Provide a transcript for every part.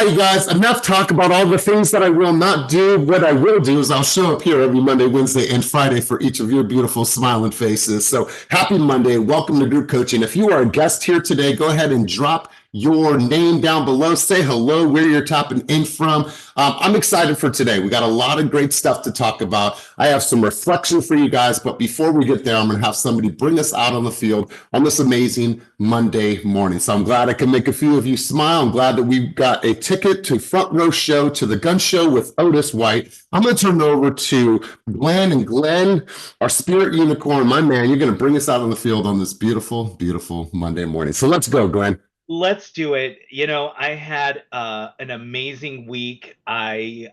right, you guys, enough talk about all the things that I will not do. What I will do is I'll show up here every Monday, Wednesday, and Friday for each of your beautiful smiling faces. So happy Monday. Welcome to group coaching. If you are a guest here today, go ahead and drop your name down below. Say hello, where you're tapping in from. I'm excited for today. We got a lot of great stuff to talk about. I have some reflection for you guys, but before we get there, I'm going to have somebody bring us out on the field on this amazing Monday morning. So I'm glad I can make a few of you smile. I'm glad that we've got a ticket to front row show to the gun show with Otis White. I'm going to turn it over to Glenn, and Glenn, our spirit unicorn, my man, you're going to bring us out on the field on this beautiful, beautiful Monday morning. So let's go, Glenn. Let's do it. I had an amazing week. I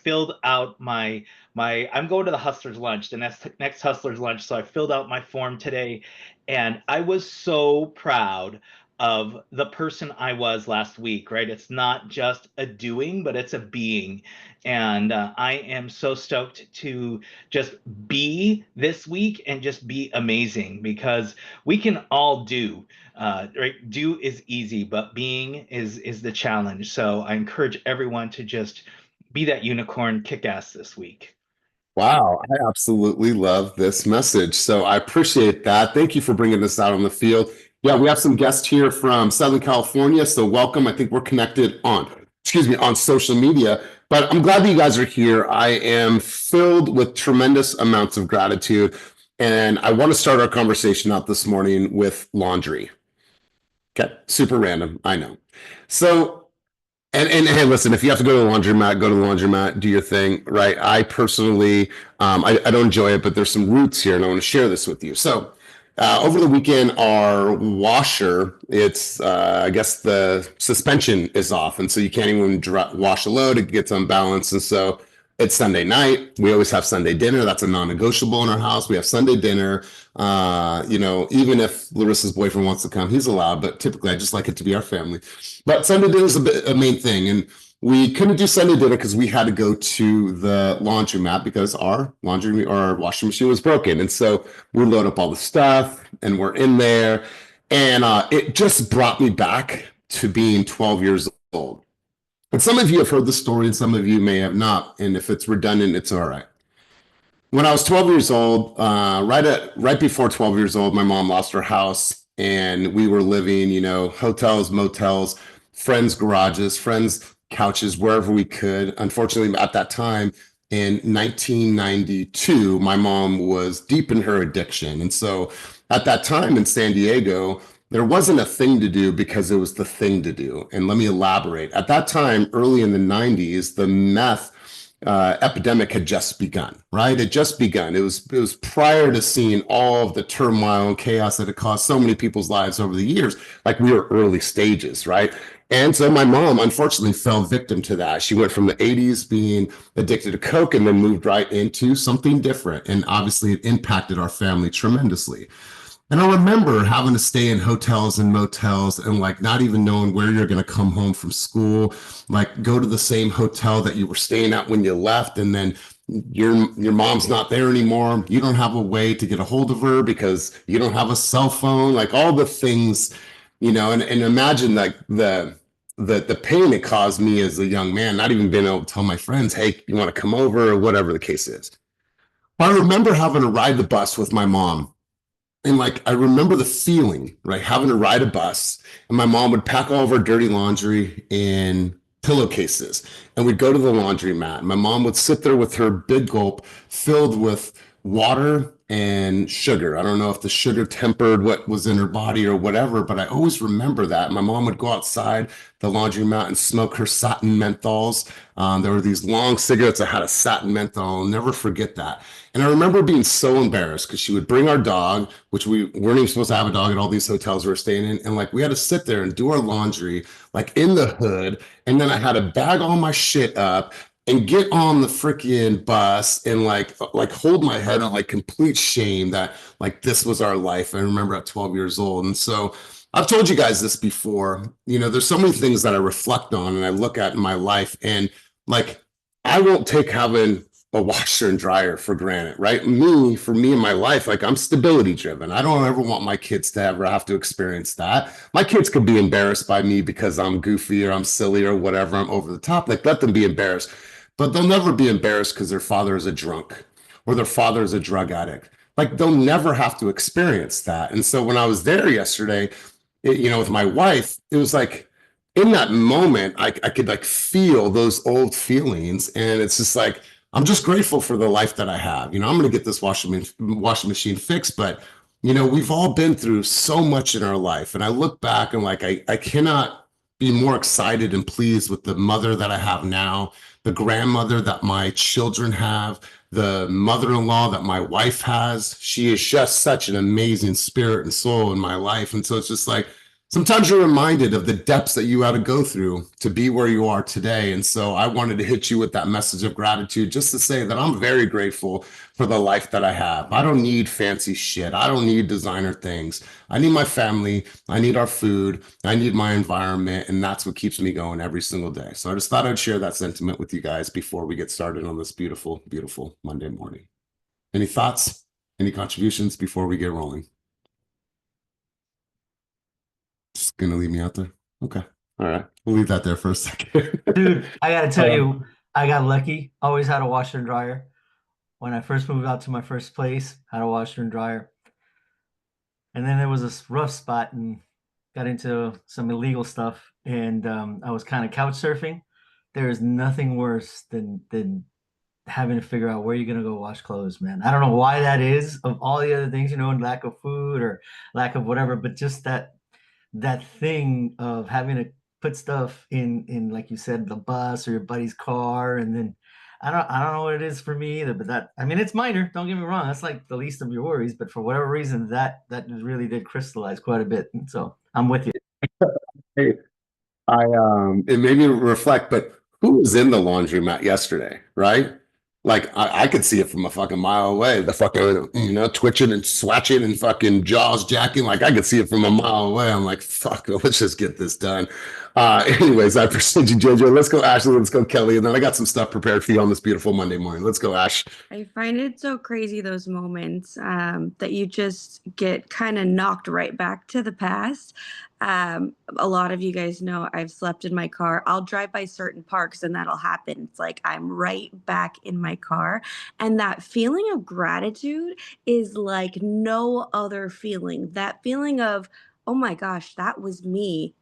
filled out my I'm going to the Hustlers lunch, the next Hustlers lunch. So I filled out my form today, and I was so proud of the person I was last week, right? It's not just a doing, but it's a being. And I am so stoked to just be this week and just be amazing, because we can all do. Right? Do is easy, but being is the challenge. So I encourage everyone to just be that unicorn, kick ass this week. Wow, I absolutely love this message. So I appreciate that. Thank you for bringing this out on the field. Yeah, we have some guests here from Southern California, so welcome. I think we're connected on social media, but I'm glad that you guys are here. I am filled with tremendous amounts of gratitude, and I want to start our conversation out this morning with laundry. Okay, super random, I know. So, and hey, listen, if you have to go to the laundromat, go to the laundromat, do your thing, right? I personally, I don't enjoy it, but there's some roots here, and I want to share this with you. So, over the weekend, our washer, I guess the suspension is off, and so you can't even wash a load, it gets unbalanced, and so it's Sunday night. We always have Sunday dinner. That's a non-negotiable in our house. We have Sunday dinner. Even if Larissa's boyfriend wants to come, he's allowed, but typically I just like it to be our family. But Sunday dinner is a main thing. And we couldn't do Sunday dinner because we had to go to the laundromat because our washing machine was broken. And so we load up all the stuff and we're in there. And it just brought me back to being 12 years old. And some of you have heard the story and some of you may have not. And if it's redundant, it's all right. When I was 12 years old, right before 12 years old, my mom lost her house and we were living, hotels, motels, friends' garages, friends' couches, wherever we could. Unfortunately, at that time in 1992, my mom was deep in her addiction. And so at that time in San Diego, there wasn't a thing to do because it was the thing to do. And let me elaborate. At that time, early in the 90s, the meth epidemic had just begun, right? It just begun. It was prior to seeing all of the turmoil and chaos that had caused so many people's lives over the years. Like, we were early stages, right? And so my mom, unfortunately, fell victim to that. She went from the 80s being addicted to coke and then moved right into something different. And obviously it impacted our family tremendously. And I remember having to stay in hotels and motels and not even knowing where you're going to come home from school, go to the same hotel that you were staying at when you left. And then your mom's not there anymore. You don't have a way to get a hold of her because you don't have a cell phone, all the things, and imagine the pain it caused me as a young man, not even being able to tell my friends, hey, you want to come over, or whatever the case is. I remember having to ride the bus with my mom. And I remember the feeling, right? Having to ride a bus, and my mom would pack all of our dirty laundry in pillowcases, and we'd go to the laundromat. My mom would sit there with her big gulp filled with water and sugar. I don't know if the sugar tempered what was in her body or whatever, but I always remember that. My mom would go outside the laundromat and smoke her satin menthols. There were these long cigarettes that had a satin menthol. I'll never forget that. And I remember being so embarrassed because she would bring our dog, which we weren't even supposed to have a dog at all these hotels we were staying in. And we had to sit there and do our laundry, in the hood. And then I had to bag all my shit up and get on the freaking bus and hold my head on complete shame that this was our life. I remember at 12 years old. And so I've told you guys this before, there's so many things that I reflect on and I look at in my life, and I won't take having a washer and dryer for granted, right? Me, for me in my life, like I'm stability driven. I don't ever want my kids to ever have to experience that. My kids could be embarrassed by me because I'm goofy or I'm silly or whatever, I'm over the top. Like let them be embarrassed, but they'll never be embarrassed because their father is a drunk or their father is a drug addict. Like they'll never have to experience that. And so when I was there yesterday, with my wife, it was like in that moment, I could like feel those old feelings. And it's just like, I'm just grateful for the life that I have. I'm going to get this washing machine fixed, but we've all been through so much in our life. And I look back and like, I cannot be more excited and pleased with the mother that I have now, the grandmother that my children have, the mother-in-law that my wife has. She is just such an amazing spirit and soul in my life. And so it's just like, sometimes you're reminded of the depths that you had to go through to be where you are today. And so I wanted to hit you with that message of gratitude just to say that I'm very grateful for the life that I have. I don't need fancy shit. I don't need designer things. I need my family. I need our food. I need my environment. And that's what keeps me going every single day. So I just thought I'd share that sentiment with you guys before we get started on this beautiful, beautiful Monday morning. Any thoughts? Any contributions before we get rolling? Just gonna leave me out there. Okay. All right. We'll leave that there for a second. Dude, I gotta tell Um, you, I got lucky. Always had a washer and dryer. When I first moved out to my first place, had a washer and dryer. And then there was this rough spot and got into some illegal stuff. And I was kind of couch surfing. There is nothing worse than having to figure out where you're gonna go wash clothes, man. I don't know why that is, of all the other things, lack of food or lack of whatever, but just that thing of having to put stuff in like you said, the bus or your buddy's car, and then I don't know what it is for me either, but that, I mean, it's minor, don't get me wrong, that's like the least of your worries, but for whatever reason that really did crystallize quite a bit, and so I'm with you. hey, it made me reflect, but who was in the laundromat yesterday, right? Like I could see it from a fucking mile away. The fucking, twitching and swatching and fucking jaws jacking. Like I could see it from a mile away. I'm like, fuck, let's just get this done. Anyways, I appreciate you, JJ. Let's go, Ashley. Let's go, Kelly. And then I got some stuff prepared for you on this beautiful Monday morning. Let's go, Ash. I find it so crazy those moments that you just get kind of knocked right back to the past. A lot of you guys know I've slept in my car. I'll drive by certain parks and that'll happen. It's like I'm right back in my car. And that feeling of gratitude is like no other feeling. That feeling of, oh my gosh, that was me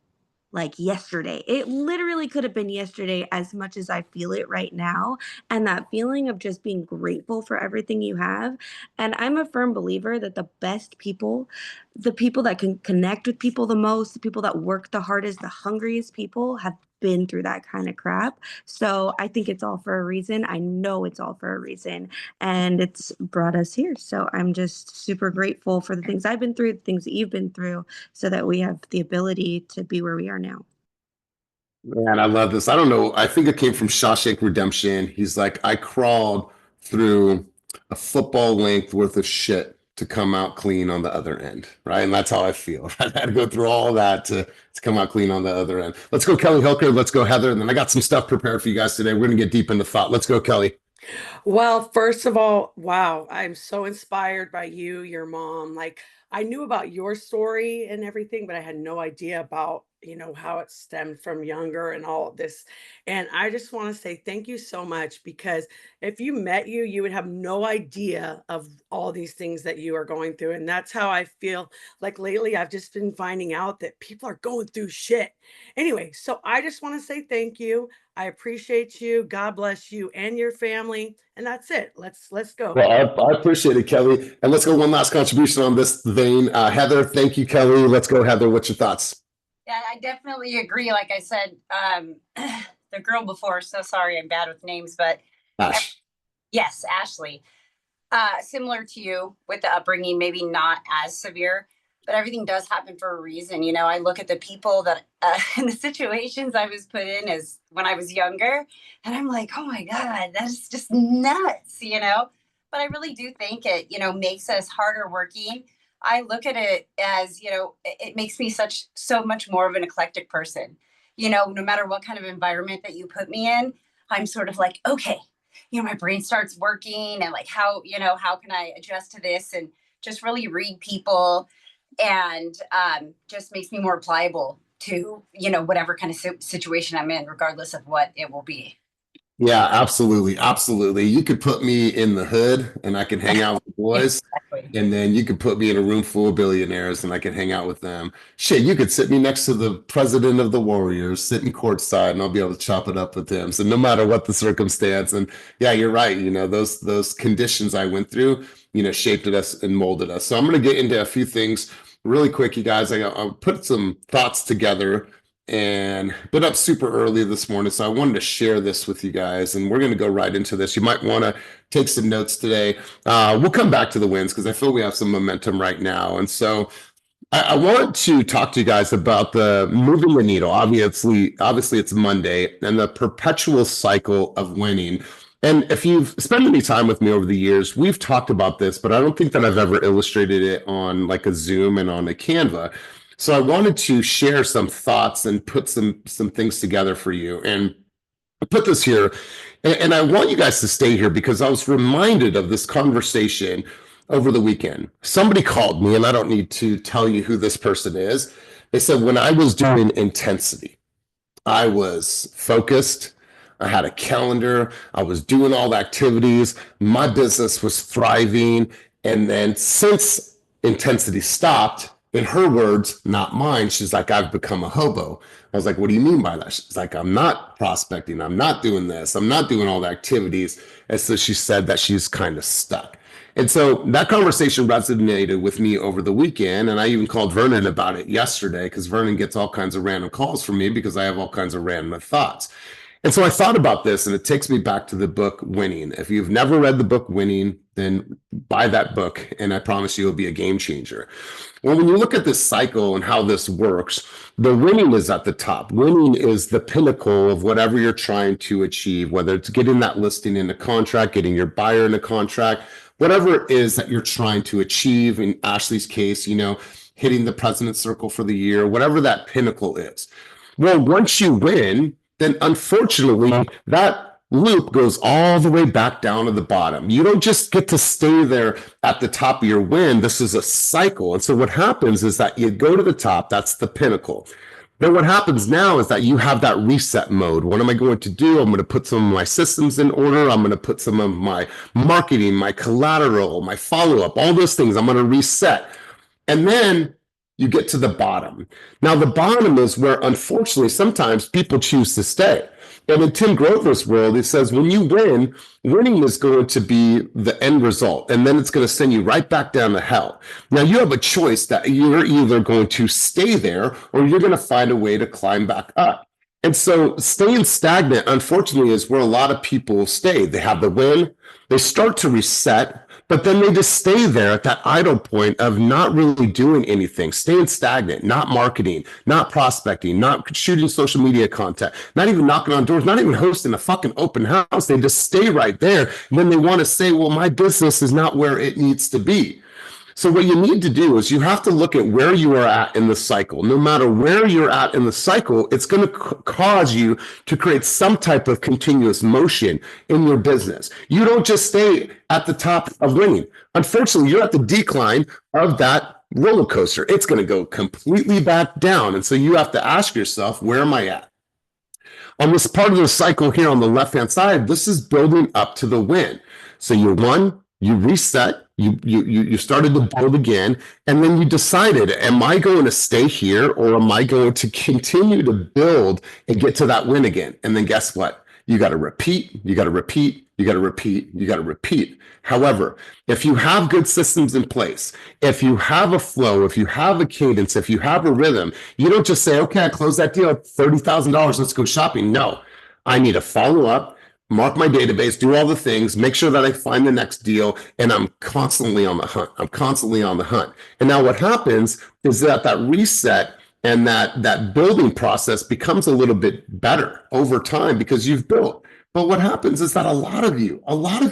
like yesterday. It literally could have been yesterday as much as I feel it right now. And that feeling of just being grateful for everything you have. And I'm a firm believer that the best people, the people that can connect with people the most, the people that work the hardest, the hungriest people have been through that kind of crap. So I think it's all for a reason. I know it's all for a reason. And it's brought us here. So I'm just super grateful for the things I've been through, the things that you've been through, so that we have the ability to be where we are now. Man, I love this. I don't know. I think it came from Shawshank Redemption. He's like, I crawled through a football length worth of shit to come out clean on the other end, right? And that's how I feel. I had to go through all that to come out clean on the other end. Let's go, Kelly Hilker. Let's go, Heather. And then I got some stuff prepared for you guys today. We're going to get deep into thought. Let's go, Kelly. Well, first of all, wow, I'm so inspired by you, your mom. Like, I knew about your story and everything, but I had no idea about, how it stemmed from younger and all of this. And I just want to say thank you so much, because if you met you, you would have no idea of all these things that you are going through. And that's how I feel like lately. I've just been finding out that people are going through shit. Anyway, so I just want to say thank you. I appreciate you. God bless you and your family. And that's it. Let's go. Well, I appreciate it, Kelly. And let's go one last contribution on this vein. Heather, thank you, Kelly. Let's go, Heather. What's your thoughts? Yeah, I definitely agree. Like I said, the girl before, so sorry, I'm bad with names, but Ash. yes, Ashley. Similar to you with the upbringing, maybe not as severe, but everything does happen for a reason. I look at the people that in the situations I was put in as when I was younger, and I'm like, oh my God, that's just nuts. But I really do think it, makes us harder working. I look at it as, it makes me so much more of an eclectic person. No matter what kind of environment that you put me in, I'm sort of like, okay, my brain starts working and like, how can I adjust to this, and just really read people, and just makes me more pliable to, whatever kind of situation I'm in, regardless of what it will be. Yeah, absolutely. Absolutely. You could put me in the hood and I can hang out with the boys. Exactly. And then you could put me in a room full of billionaires and I can hang out with them. Shit, you could sit me next to the president of the Warriors, sitting courtside, and I'll be able to chop it up with him. So no matter what the circumstance, and yeah, you're right. Those conditions I went through, shaped us and molded us. So I'm going to get into a few things really quick, you guys. I'll put some thoughts together and been up super early this morning, so I wanted to share this with you guys, and we're going to go right into this. You might want to take some notes today. We'll come back to the wins because I feel we have some momentum right now, and so I want to talk to you guys about the moving the needle. Obviously, it's Monday, and the perpetual cycle of winning. And if you've spent any time with me over the years, we've talked about this, but I don't think that I've ever illustrated it on like a Zoom and on a Canva. So I wanted to share some thoughts and put some things together for you. And I put this here, and I want you guys to stay here because I was reminded of this conversation over the weekend. Somebody called me, and I don't need to tell you who this person is. They said, when I was doing intensity, I was focused. I had a calendar. I was doing all the activities. My business was thriving. And then since intensity stopped, in her words, not mine, she's like, I've become a hobo. I was like, what do you mean by that? She's like, I'm not prospecting. I'm not doing this. I'm not doing all the activities. And so she said that she's kind of stuck. And so that conversation resonated with me over the weekend. And I even called Vernon about it yesterday because Vernon gets all kinds of random calls from me because I have all kinds of random thoughts. And so I thought about this, and it takes me back to the book Winning. If you've never read the book Winning, then buy that book, and I promise you it'll be a game changer. Well, when you look at this cycle and how this works, the winning is at the top. Winning is the pinnacle of whatever you're trying to achieve, whether it's getting that listing in a contract, getting your buyer in a contract, whatever it is that you're trying to achieve. In Ashley's case, hitting the president's circle for the year, whatever that pinnacle is. Well, once you win, then unfortunately, that loop goes all the way back down to the bottom. You don't just get to stay there at the top of your win. This is a cycle. And so what happens is that you go to the top, that's the pinnacle. Then what happens now is that you have that reset mode. What am I going to do? I'm going to put some of my systems in order. I'm going to put some of my marketing, my collateral, my follow-up, all those things. I'm going to reset. And then you get to the bottom. Now, the bottom is where, unfortunately, sometimes people choose to stay. And in Tim Grover's world, he says, when you win, winning is going to be the end result. And then it's going to send you right back down to hell. Now, you have a choice that you're either going to stay there or you're going to find a way to climb back up. And so staying stagnant, unfortunately, is where a lot of people stay. They have the win, they start to reset, but then they just stay there at that idle point of not really doing anything, staying stagnant, not marketing, not prospecting, not shooting social media content, not even knocking on doors, not even hosting a fucking open house. They just stay right there. And then they want to say, well, my business is not where it needs to be. So what you need to do is you have to look at where you are at in the cycle. No matter where you're at in the cycle, it's going to cause you to create some type of continuous motion in your business. You don't just stay at the top of winning. Unfortunately, you're at the decline of that roller coaster. It's going to go completely back down. And so you have to ask yourself, where am I at? On this part of the cycle here on the left-hand side, this is building up to the win. So you won, you reset, you started to build again, and then you decided, am I going to stay here or am I going to continue to build and get to that win again? And then guess what? You got to repeat, you got to repeat, you got to repeat, you got to repeat. However, if you have good systems in place, if you have a flow, if you have a cadence, if you have a rhythm, you don't just say, okay, I closed that deal, $30,000, let's go shopping. No, I need to follow up, mark my database, do all the things, make sure that I find the next deal, and I'm constantly on the hunt. I'm constantly on the hunt. And now what happens is that reset and that building process becomes a little bit better over time because you've built. But what happens is that a lot of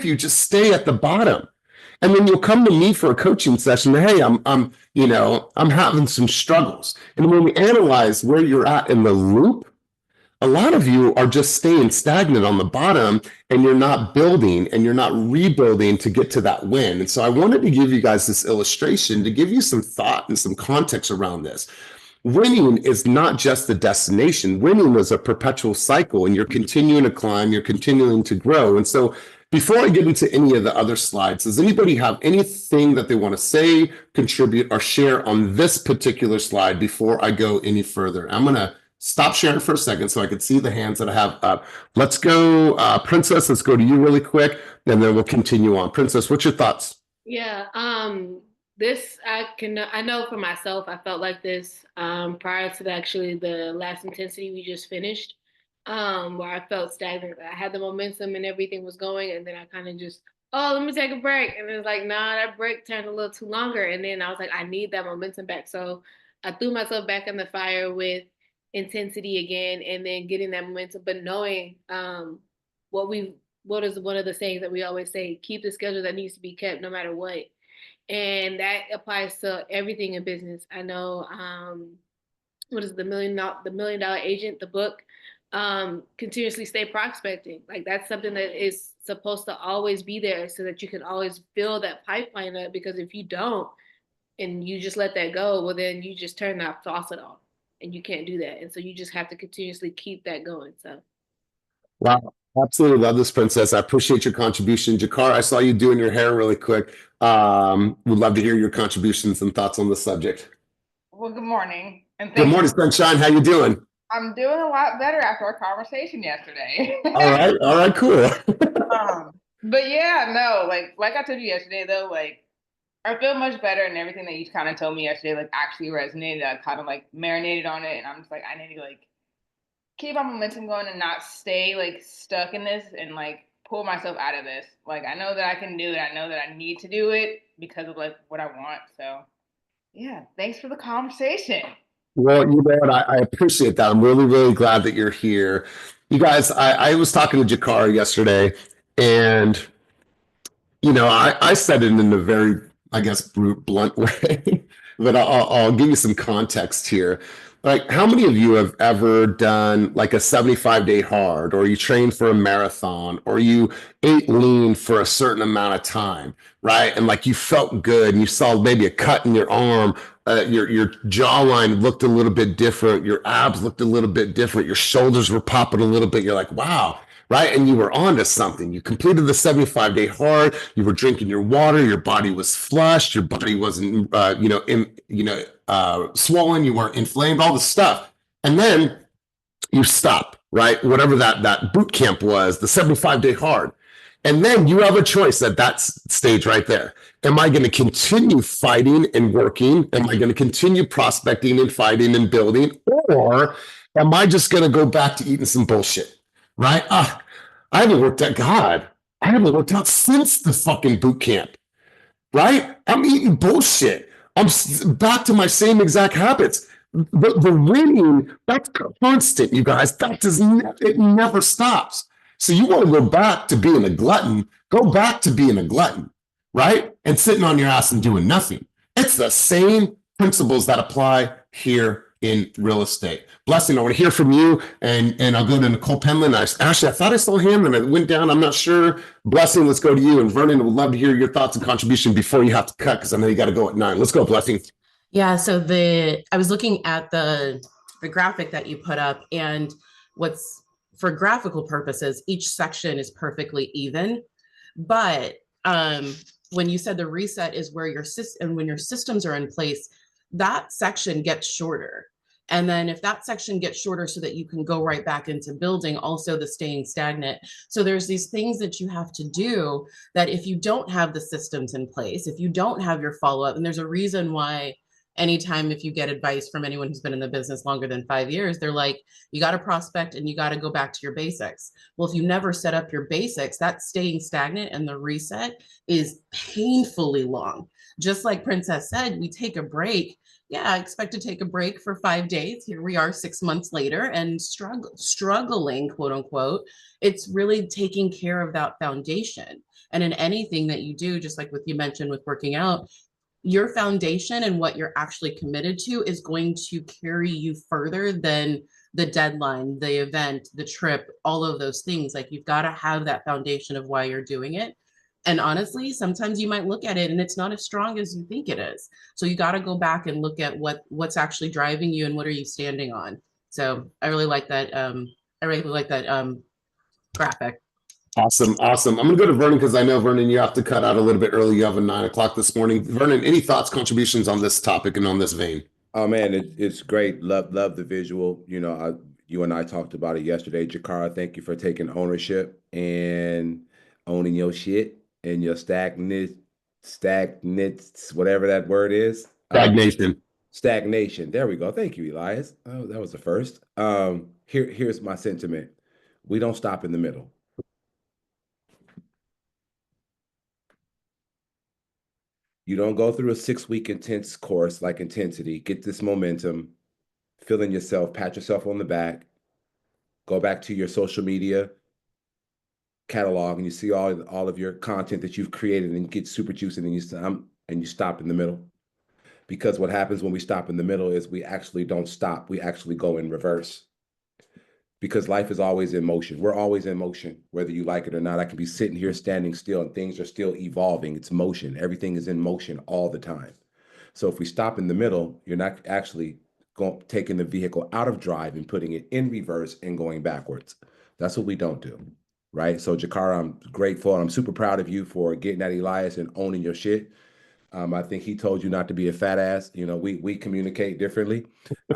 you just stay at the bottom. And then you'll come to me for a coaching session. Hey, I'm having some struggles. And when we analyze where you're at in the loop, a lot of you are just staying stagnant on the bottom, and you're not building and you're not rebuilding to get to that win. And so I wanted to give you guys this illustration to give you some thought and some context around this. Winning is not just the destination. Winning is a perpetual cycle, and you're continuing to climb, you're continuing to grow. And so before I get into any of the other slides, does anybody have anything that they want to say, contribute, or share on this particular slide before I go any further? I'm going to stop sharing for a second so I can see the hands that I have up. Let's go, Princess, let's go to you really quick, and then we'll continue on. Princess, what's your thoughts? Yeah, this I know for myself, I felt like this prior to the last intensity we just finished, where I felt stagnant. I had the momentum and everything was going, and then I kind of just, oh, let me take a break. And it was like, nah, that break turned a little too longer. And then I was like, I need that momentum back. So I threw myself back in the fire with intensity again, and then getting that momentum, but knowing what is one of the sayings that we always say, keep the schedule that needs to be kept no matter what. And that applies to everything in business. I know, what is the $1 Million Agent, the book, continuously stay prospecting. Like, that's something that is supposed to always be there so that you can always fill that pipeline up, because if you don't, and you just let that go, well, then you just turn that faucet off, and you can't do that. And so you just have to continuously keep that going. So. Wow. Absolutely love this, Princess. I appreciate your contribution. Jakar, I saw you doing your hair really quick. Would love to hear your contributions and thoughts on the subject. Well, good morning. And good morning, Sunshine. How you doing? I'm doing a lot better after our conversation yesterday. All right, cool. But yeah, no, like I told you yesterday, though, like, I feel much better, and everything that you kind of told me yesterday, like, actually resonated. I kind of like marinated on it, and I'm just like, I need to like keep my momentum going and not stay like stuck in this, and like pull myself out of this. Like, I know that I can do it. I know that I need to do it because of like what I want. So yeah, thanks for the conversation. Well, you know what? I appreciate that. I'm really, really glad that you're here. You guys, I was talking to Jakar yesterday, and you know, I said it in a very, I guess, blunt way, but I'll give you some context here. Like, how many of you have ever done like a 75-day hard, or you trained for a marathon, or you ate lean for a certain amount of time, right? And like, you felt good, and you saw maybe a cut in your arm, your jawline looked a little bit different, your abs looked a little bit different, your shoulders were popping a little bit. You're like, wow. Right. And you were on to something. You completed the 75-day hard. You were drinking your water. Your body was flushed. Your body wasn't, swollen. You weren't inflamed, all the stuff. And then you stop, right? Whatever that boot camp was, the 75-day hard. And then you have a choice at that stage right there. Am I going to continue fighting and working? Am I going to continue prospecting and fighting and building? Or am I just going to go back to eating some bullshit? Right? I haven't worked out. God, I haven't worked out since the fucking boot camp. Right? I'm eating bullshit. I'm back to my same exact habits. The winning, that's constant, you guys. It never stops. So you want to go back to being a glutton, go back to being a glutton, right? And sitting on your ass and doing nothing. It's the same principles that apply here in real estate. Blessing, I want to hear from you, and I'll go to Nicole Penland. Ashley, I thought I saw him and it went down. I'm not sure. Blessing, let's go to you. And Vernon, would love to hear your thoughts and contribution before you have to cut, because I know you got to go at 9. Let's go, Blessing. Yeah, so I was looking at the graphic that you put up, and what's, for graphical purposes, each section is perfectly even. But when you said the reset is where when your systems are in place, that section gets shorter. And then if that section gets shorter so that you can go right back into building, also the staying stagnant. So there's these things that you have to do that if you don't have the systems in place, if you don't have your follow-up, and there's a reason why anytime if you get advice from anyone who's been in the business longer than 5 years, they're like, you got to prospect and you got to go back to your basics. Well, if you never set up your basics, that staying stagnant and the reset is painfully long. Just like Princess said, we take a break. Yeah, I expect to take a break for 5 days. Here we are 6 months later and struggling, quote unquote. It's really taking care of that foundation. And in anything that you do, just like what you mentioned with working out, your foundation and what you're actually committed to is going to carry you further than the deadline, the event, the trip, all of those things. Like, you've got to have that foundation of why you're doing it. And honestly, sometimes you might look at it and it's not as strong as you think it is. So you got to go back and look at what's actually driving you and what are you standing on. So I really like that. I really like that graphic. Awesome. I'm going to go to Vernon because I know, Vernon, you have to cut out a little bit early. You have a 9 o'clock this morning. Vernon, any thoughts, contributions on this topic and on this vein? Oh man, it's great. Love the visual. You and I talked about it yesterday. Jakara, thank you for taking ownership and owning your shit and your stagnant, whatever that word is. Stagnation. Stagnation. There we go. Thank you, Elias. Oh, that was the first. Here's my sentiment. We don't stop in the middle. You don't go through a 6-week intense course like intensity, get this momentum, fill in yourself, pat yourself on the back, go back to your social media catalog, and you see all of your content that you've created and get super juicy, and you stop in the middle. Because what happens when we stop in the middle is we actually don't stop. We actually go in reverse. Because life is always in motion. We're always in motion, whether you like it or not. I can be sitting here standing still and things are still evolving. It's motion. Everything is in motion all the time. So if we stop in the middle, you're not actually taking the vehicle out of drive and putting it in reverse and going backwards. That's what we don't do, right? So Jakara, I'm grateful and I'm super proud of you for getting at Elias and owning your shit. I think he told you not to be a fat ass. We communicate differently.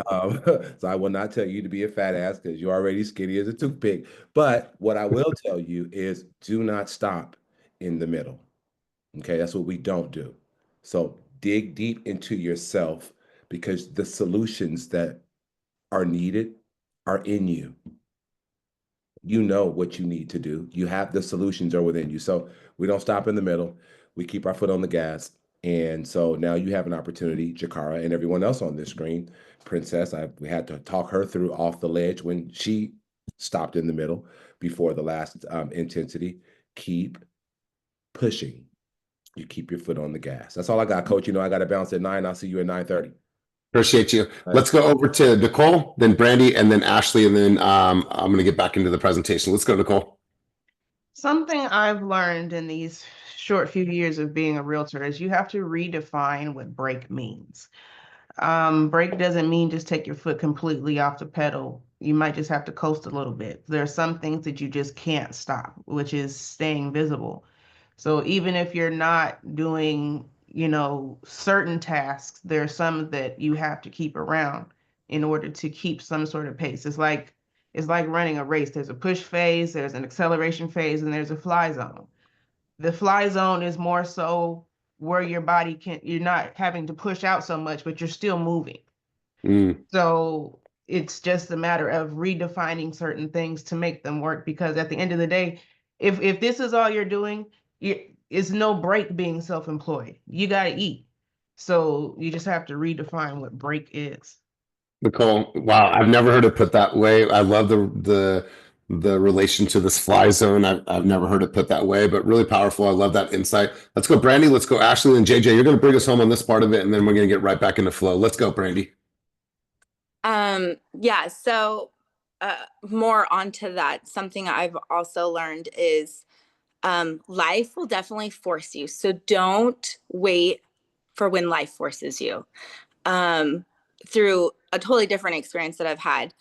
So I will not tell you to be a fat ass because you're already skinny as a toothpick. But what I will tell you is do not stop in the middle. Okay, that's what we don't do. So dig deep into yourself because the solutions that are needed are in you. You know what you need to do. You have the solutions are within you. So we don't stop in the middle. We keep our foot on the gas. And so now you have an opportunity, Jakara, and everyone else on this screen. Princess, we had to talk her through off the ledge when she stopped in the middle before the last intensity. Keep pushing. You keep your foot on the gas. That's all I got, Coach. I got to bounce at 9. I'll see you at 9:30. Appreciate you. Let's go over to Nicole, then Brandy, and then Ashley, and then I'm going to get back into the presentation. Let's go, Nicole. Something I've learned in these short few years of being a realtor is you have to redefine what break means. Break doesn't mean just take your foot completely off the pedal. You might just have to coast a little bit. There are some things that you just can't stop, which is staying visible. So even if you're not doing, certain tasks, there are some that you have to keep around in order to keep some sort of pace. It's like running a race. There's a push phase, there's an acceleration phase, and there's a fly zone. The fly zone is more so where your body you're not having to push out so much, but you're still moving. So it's just a matter of redefining certain things to make them work, because at the end of the day, if this is all you're doing, it's no break being self-employed. You got to eat. So you just have to redefine what break is. Nicole, wow, I've never heard it put that way. I love the relation to this fly zone. I've never heard it put that way, but really powerful. I love that insight. Let's go, Brandy. Let's go, Ashley, and JJ. You're going to bring us home on this part of it, and then we're going to get right back into flow. Let's go, Brandy. Yeah. So more onto that. Something I've also learned is life will definitely force you. So don't wait for when life forces you. Through a totally different experience that I've had,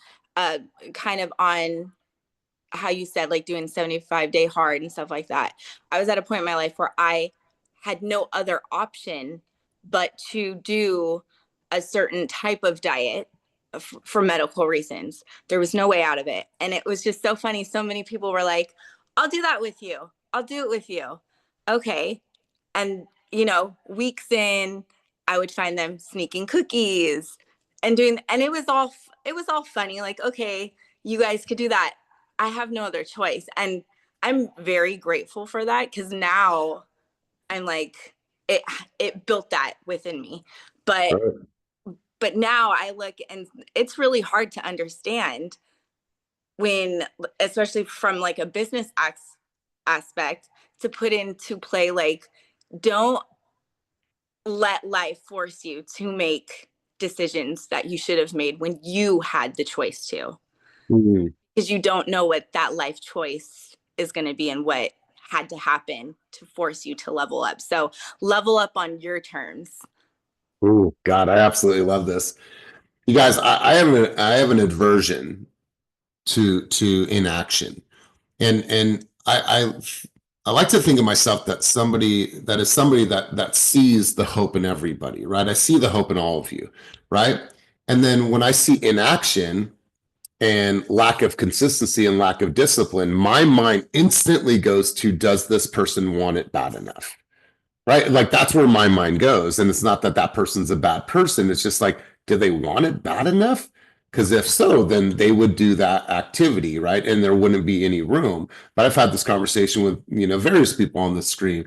kind of on how you said, like doing 75-day hard and stuff like that. I was at a point in my life where I had no other option but to do a certain type of diet for medical reasons. There was no way out of it. And it was just so funny. So many people were like, I'll do that with you. I'll do it with you. Okay. And, weeks in, I would find them sneaking cookies and it was all funny. Like, okay, you guys could do that. I have no other choice. And I'm very grateful for that, because now I'm like, it built that within me. But now I look, and it's really hard to understand when, especially from like a business aspect, to put into play, like, don't let life force you to make decisions that you should have made when you had the choice to. Because you don't know what that life choice is going to be and what had to happen to force you to level up. So level up on your terms. Oh God, I absolutely love this. You guys, I have an aversion to inaction. And I like to think of myself that somebody that sees the hope in everybody, right? I see the hope in all of you, right? And then when I see inaction and lack of consistency and lack of discipline, my mind instantly goes to, does this person want it bad enough? Right? Like that's where my mind goes. And it's not that that person's a bad person. It's just like, do they want it bad enough? Because if so, then they would do that activity, right? And there wouldn't be any room. But I've had this conversation with, various people on the screen.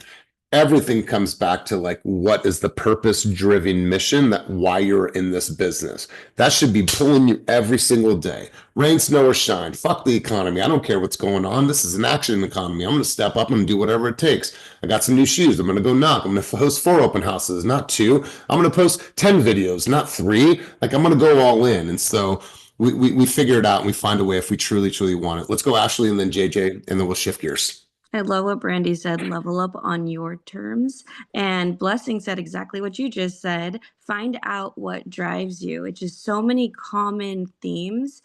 Everything comes back to like, what is the purpose driven mission that why you're in this business? That should be pulling you every single day. Rain, snow, or shine. Fuck the economy. I don't care what's going on. This is an action economy. I'm going to step up and do whatever it takes. I got some new shoes. I'm going to go knock. I'm going to host 4 open houses, not 2. I'm going to post 10 videos, not 3. Like I'm going to go all in. And so we figure it out and we find a way if we truly, truly want it. Let's go Ashley and then JJ, and then we'll shift gears. I love what Brandy said, level up on your terms. And Blessing said exactly what you just said. Find out what drives you. It's just so many common themes.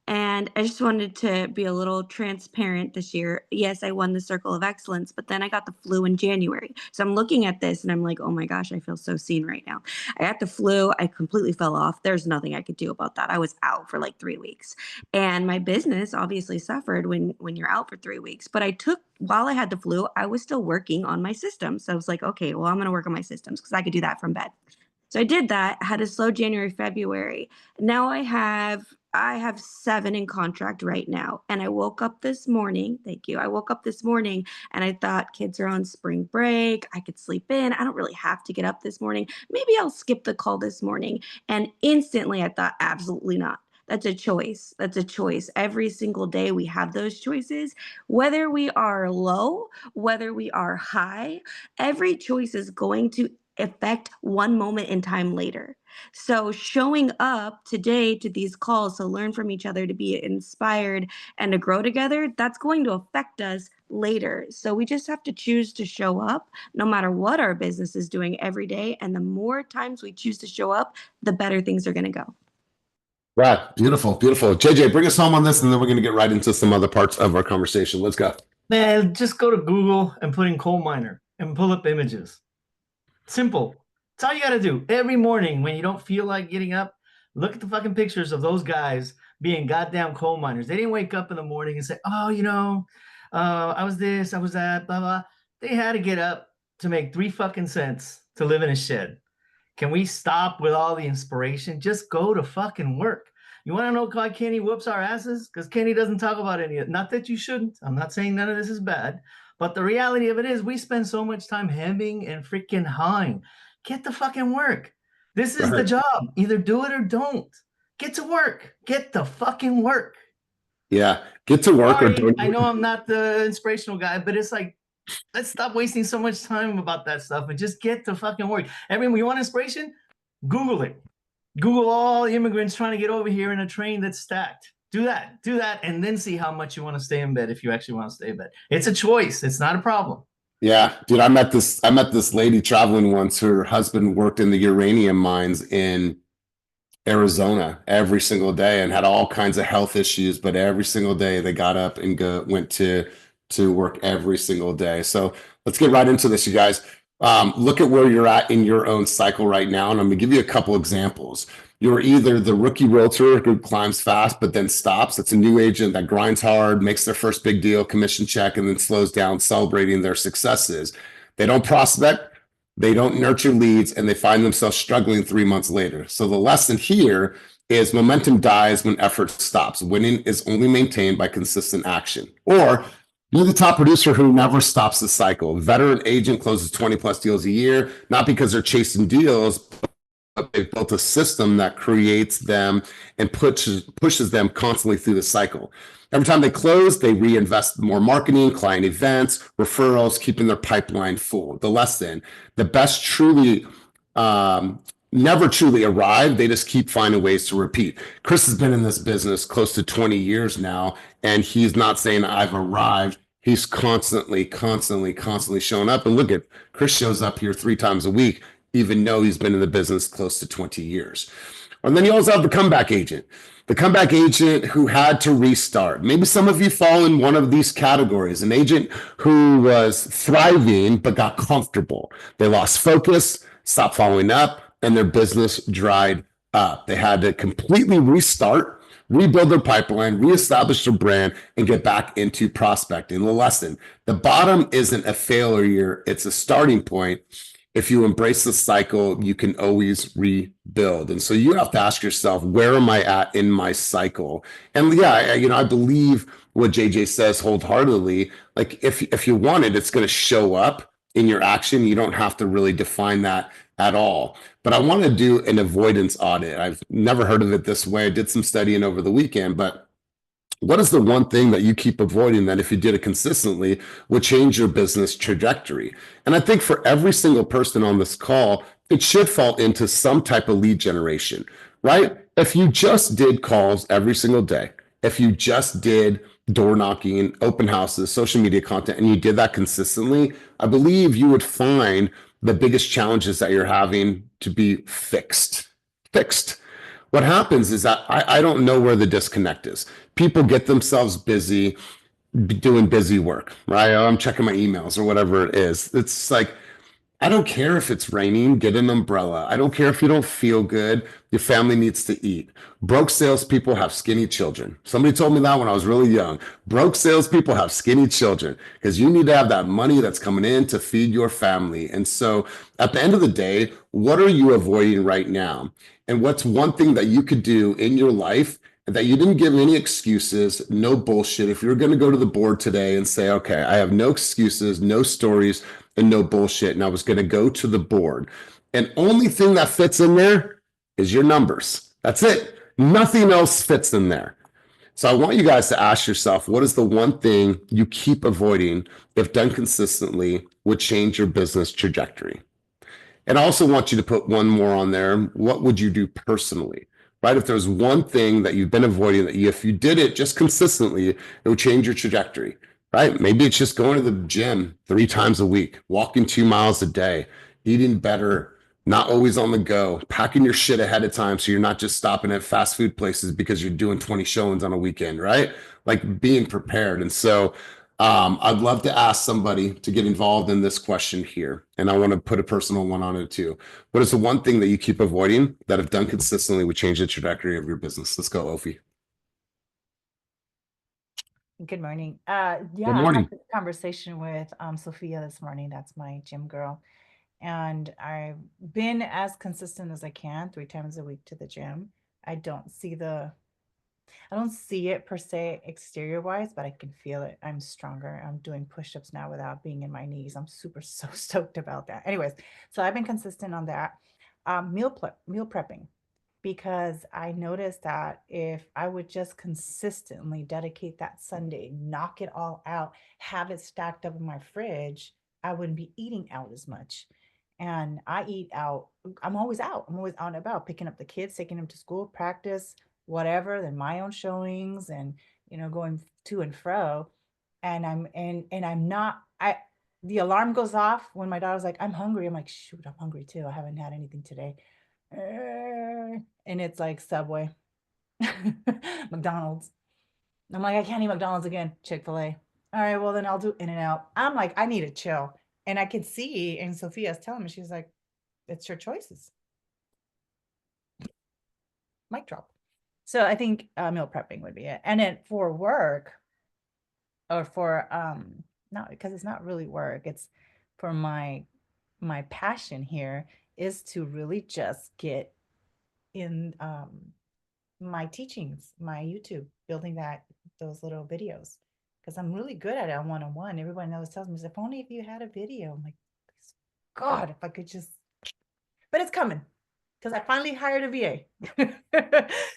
And I just wanted to be a little transparent this year. Yes, I won the Circle of Excellence, but then I got the flu in January. So I'm looking at this and I'm like, oh my gosh, I feel so seen right now. I got the flu. I completely fell off. There's nothing I could do about that. I was out for like 3 weeks. And my business obviously suffered when you're out for 3 weeks. But while I had the flu, I was still working on my systems. So I was like, okay, well, I'm going to work on my systems because I could do that from bed. So I did that, had a slow January, February. Now I have 7 in contract right now. And I woke up this morning. Thank you. I woke up this morning and I thought kids are on spring break. I could sleep in. I don't really have to get up this morning. Maybe I'll skip the call this morning. And instantly I thought, absolutely not. That's a choice. That's a choice. Every single day we have those choices, whether we are low, whether we are high, every choice is going to affect one moment in time later. So showing up today to these calls to learn from each other, to be inspired and to grow together, that's going to affect us later. So we just have to choose to show up no matter what our business is doing every day. And the more times we choose to show up, the better things are going to go. Right. Beautiful. Beautiful. JJ, bring us home on this and then we're going to get right into some other parts of our conversation. Let's go. Man, just go to Google and put in coal miner and pull up images. Simple. That's all you got to do. Every morning when you don't feel like getting up, look at the fucking pictures of those guys being goddamn coal miners. They didn't wake up in the morning and say, oh, I was this, I was that, blah, blah. They had to get up to make 3 fucking cents to live in a shed. Can we stop with all the inspiration? Just go to fucking work. You want to know why Kenny whoops our asses? Because Kenny doesn't talk about any of it. Not that you shouldn't. I'm not saying none of this is bad. But the reality of it is we spend so much time hemming and freaking hawing. Get the fucking work. This is the job. Either do it or don't. Get to work. Get the fucking work. Yeah. Get to work. Sorry, or don't. I know I'm not the inspirational guy, but it's like, let's stop wasting so much time about that stuff and just get to fucking work. Everyone, you want inspiration? Google it. Google all immigrants trying to get over here in a train that's stacked. Do that, and then see how much you want to stay in bed if you actually want to stay in bed. It's a choice. It's not a problem. Yeah, dude, I met this lady traveling once. Her husband worked in the uranium mines in Arizona every single day and had all kinds of health issues, but every single day they got up and went to work every single day. So let's get right into this, you guys. Look at where you're at in your own cycle right now, and I'm gonna give you a couple examples. You're either the rookie realtor who climbs fast but then stops. That's a new agent that grinds hard, makes their first big deal, commission check, and then slows down, celebrating their successes. They don't prospect, they don't nurture leads, and they find themselves struggling 3 months later. So the lesson here is momentum dies when effort stops. Winning is only maintained by consistent action. Or you're the top producer who never stops the cycle. Veteran agent closes 20 plus deals a year, not because they're chasing deals, but they've built a system that creates them and pushes them constantly through the cycle. Every time they close, they reinvest more marketing, client events, referrals, keeping their pipeline full. The lesson, the best truly never truly arrive. They just keep finding ways to repeat. Chris has been in this business close to 20 years now, and he's not saying I've arrived. He's constantly showing up. And look at Chris shows up here 3 times a week, even though he's been in the business close to 20 years. And then you also have the comeback agent. The comeback agent who had to restart. Maybe some of you fall in one of these categories. An agent who was thriving but got comfortable. They lost focus, stopped following up, and their business dried up. They had to completely restart, rebuild their pipeline, reestablish their brand, and get back into prospecting. The lesson: the bottom isn't a failure, it's a starting point. If you embrace the cycle, you can always rebuild. And so you have to ask yourself, where am I at in my cycle? And yeah, I believe what JJ says wholeheartedly. Like if you want it, it's going to show up in your action. You don't have to really define that at all. But I want to do an avoidance audit. I've never heard of it this way. I did some studying over the weekend, but what is the one thing that you keep avoiding that if you did it consistently would change your business trajectory? And I think for every single person on this call, it should fall into some type of lead generation, right? If you just did calls every single day, if you just did door knocking, open houses, social media content, and you did that consistently, I believe you would find the biggest challenges that you're having to be fixed. What happens is that I don't know where the disconnect is. People get themselves busy doing busy work, right? Oh, I'm checking my emails or whatever it is. It's like, I don't care if it's raining, get an umbrella. I don't care if you don't feel good. Your family needs to eat. Broke salespeople have skinny children. Somebody told me that when I was really young. Broke salespeople have skinny children because you need to have that money that's coming in to feed your family. And so at the end of the day, what are you avoiding right now? And what's one thing that you could do in your life that you didn't give any excuses, no bullshit? If you're going to go to the board today and say, okay, I have no excuses, no stories, and no bullshit, and I was going to go to the board, and only thing that fits in there is your numbers. That's it. Nothing else fits in there. So I want you guys to ask yourself, what is the one thing you keep avoiding, if done consistently, would change your business trajectory? And I also want you to put one more on there. What would you do personally? Right? If there's one thing that you've been avoiding that if you did it just consistently, it would change your trajectory, right? Maybe it's just going to the gym 3 times a week, walking 2 miles a day, eating better, not always on the go, packing your shit ahead of time so you're not just stopping at fast food places because you're doing 20 showings on a weekend, right? Like being prepared. And so I'd love to ask somebody to get involved in this question here. And I want to put a personal one on it too. What is the one thing that you keep avoiding that if done consistently would change the trajectory of your business? Let's go, Ophi. Good morning. Good I morning. had this conversation with Sophia this morning. That's my gym girl. And I've been as consistent as I can, 3 times a week to the gym. I don't see it per se exterior wise, but I can feel it. I'm stronger. I'm doing push-ups now without being in my knees. I'm so stoked about that. Anyways, so I've been consistent on that. Meal prepping, because I noticed that if I would just consistently dedicate that Sunday, knock it all out, have it stacked up in my fridge, I wouldn't be eating out as much. And I eat out. I'm always out. I'm always out and about, picking up the kids, taking them to school, practice, whatever, then my own showings, and going to and fro. And the alarm goes off when my daughter's like, I'm hungry. I'm like, shoot, I'm hungry too. I haven't had anything today. And it's like Subway, McDonald's. I'm like, I can't eat McDonald's again. Chick-fil-A. All right, well then I'll do In-N-Out. I'm like, I need to chill. And I could see, and Sophia's telling me, she's like, it's your choices. Mic drop. So I think meal prepping would be it. And then for work, or for not, because it's not really work, it's for my passion here is to really just get in my teachings, my YouTube, building those little videos, because I'm really good at it on one-on-one. Everybody always tells me, if only if you had a video. I'm like, God, if I could just, but it's coming. Because I finally hired a VA.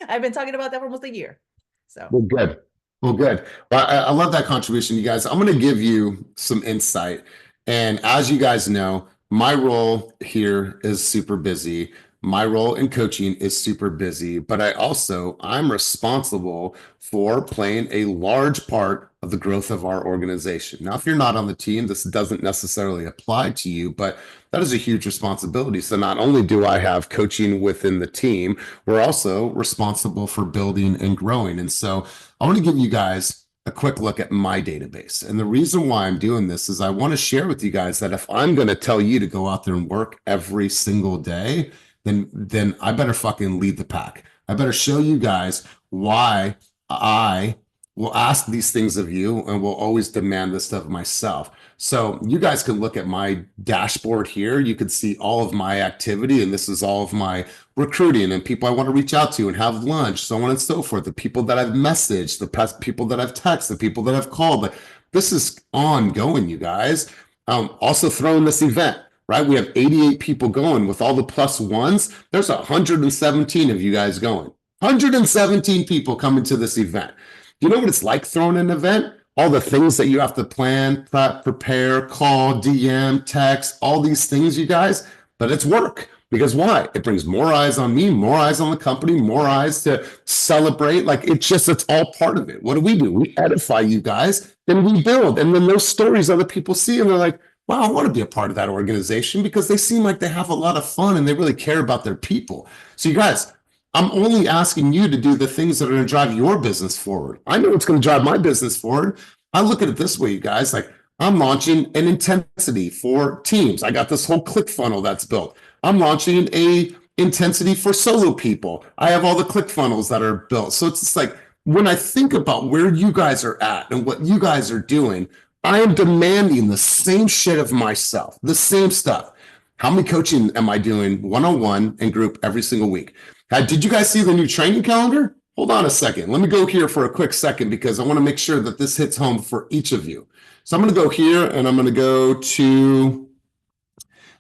I've been talking about that for almost a year. So Well, good. Well, I love that contribution, you guys. I'm going to give you some insight. And as you guys know, my role here is super busy. My role in coaching is super busy, but I'm responsible for playing a large part of the growth of our organization. Now, if you're not on the team, this doesn't necessarily apply to you, but that is a huge responsibility. So not only do I have coaching within the team, we're also responsible for building and growing. And so I want to give you guys a quick look at my database. And the reason why I'm doing this is I want to share with you guys that if I'm going to tell you to go out there and work every single day, then I better fucking lead the pack. I better show you guys why I will ask these things of you and will always demand this of myself. So you guys can look at my dashboard here. You can see all of my activity, and this is all of my recruiting and people I want to reach out to and have lunch, so on and so forth. The people that I've messaged, the past people that I've texted, the people that I've called. Like, this is ongoing, you guys. Also throwing this event, right? We have 88 people going with all the plus ones. There's 117 of you guys going. 117 people coming to this event. You know what it's like throwing an event? All the things that you have to plan, prep, prepare, call, DM, text, all these things, you guys. But it's work. Because why? It brings more eyes on me, more eyes on the company, more eyes to celebrate. Like, it's all part of it. What do? We edify you guys, then we build. And then those stories other people see and they're like, wow, I want to be a part of that organization because they seem like they have a lot of fun and they really care about their people. So you guys, I'm only asking you to do the things that are going to drive your business forward. I know what's going to drive my business forward. I look at it this way, you guys, like I'm launching an intensity for teams. I got this whole click funnel that's built. I'm launching a intensity for solo people. I have all the click funnels that are built. So it's just like, when I think about where you guys are at and what you guys are doing, I am demanding the same shit of myself, the same stuff. How many coaching am I doing one-on-one and group every single week? Did you guys see the new training calendar? Hold on a second. Let me go here for a quick second because I want to make sure that this hits home for each of you. So I'm going to go here and I'm going to go to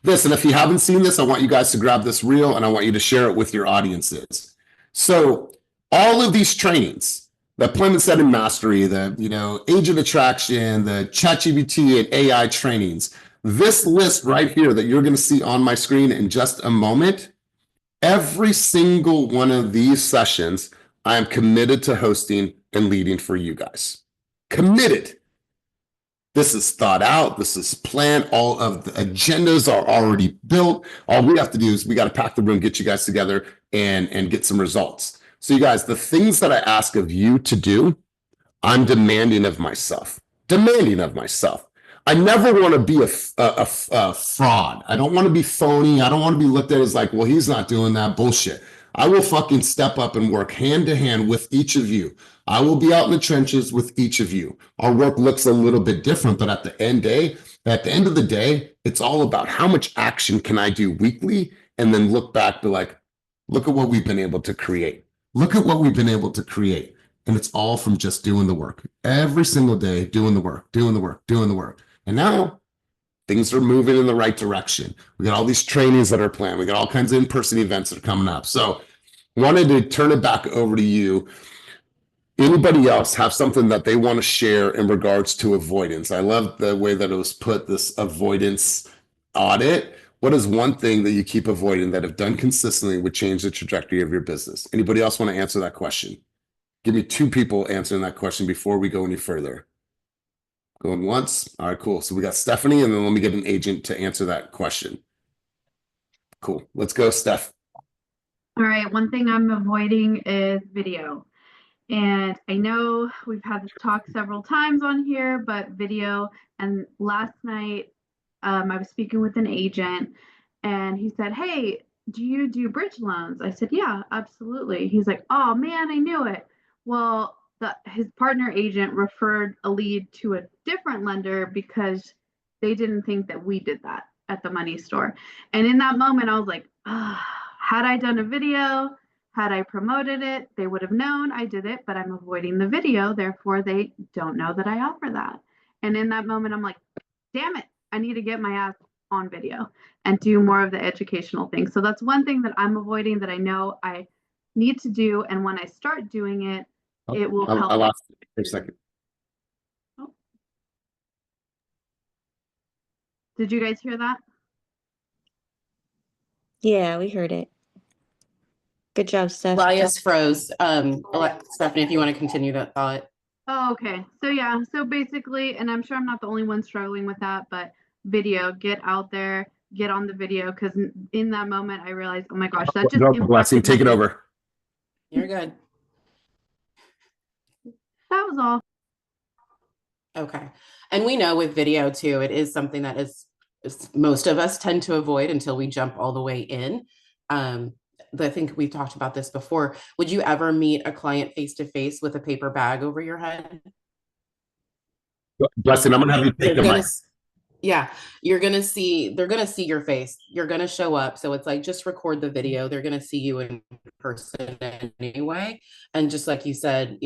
this. And if you haven't seen this, I want you guys to grab this reel and I want you to share it with your audiences. So all of these trainings, the appointment setting mastery, the agent attraction, the ChatGPT and AI trainings, this list right here that you're going to see on my screen in just a moment, every single one of these sessions, I am committed to hosting and leading for you guys. Committed. This is thought out. This is planned. All of the agendas are already built. All we have to do is we got to pack the room, get you guys together and get some results. So you guys, the things that I ask of you to do, I'm demanding of myself. I never want to be a fraud. I don't want to be phony. I don't want to be looked at as like, well, he's not doing that bullshit. I will fucking step up and work hand to hand with each of you. I will be out in the trenches with each of you. Our work looks a little bit different, but at the end of the day, it's all about how much action can I do weekly and then look back, be like, look at what we've been able to create. Look at what we've been able to create. And it's all from just doing the work. Every single day, doing the work. And now things are moving in the right direction. We got all these trainings that are planned. We got all kinds of in-person events that are coming up. So wanted to turn it back over to you. Anybody else have something that they want to share in regards to avoidance? I love the way that it was put, this avoidance audit. What is one thing that you keep avoiding that if done consistently would change the trajectory of your business? Anybody else want to answer that question? Give me two people answering that question before we go any further. Going once. All right, cool. So we got Stephanie, and then let me get an agent to answer that question. Cool. Let's go, Steph. All right. One thing I'm avoiding is video. And I know we've had this talk several times on here, but video. And last night, I was speaking with an agent, and he said, "Hey, do you do bridge loans?" I said, "Yeah, absolutely." He's like, "Oh man, I knew it." Well, his partner agent referred a lead to a different lender because they didn't think that we did that at the money store. And in that moment, I was like, had I done a video, had I promoted it, they would have known I did it, but I'm avoiding the video. Therefore, they don't know that I offer that. And in that moment, I'm like, damn it, I need to get my ass on video and do more of the educational things. So that's one thing that I'm avoiding that I know I need to do. And when I start doing it, it will help. I lost you for a second. Oh. Did you guys hear that? Yeah, we heard it. Good job, Steph. Elias froze. Stephanie, if you want to continue that thought. Oh, okay. So yeah, so basically, and I'm sure I'm not the only one struggling with that, but video, get out there, get on the video, because in that moment I realized, oh my gosh, that just Blessing, impacted take it my over. You're good. That was all. Okay. And we know with video too, it is something that is most of us tend to avoid until we jump all the way in. I think we've talked about this before. Would you ever meet a client face to face with a paper bag over your head? Blessing, I'm gonna have you take the mic. Yeah, they're gonna see your face. You're gonna show up. So it's like, just record the video. They're gonna see you in person anyway. And just like you said,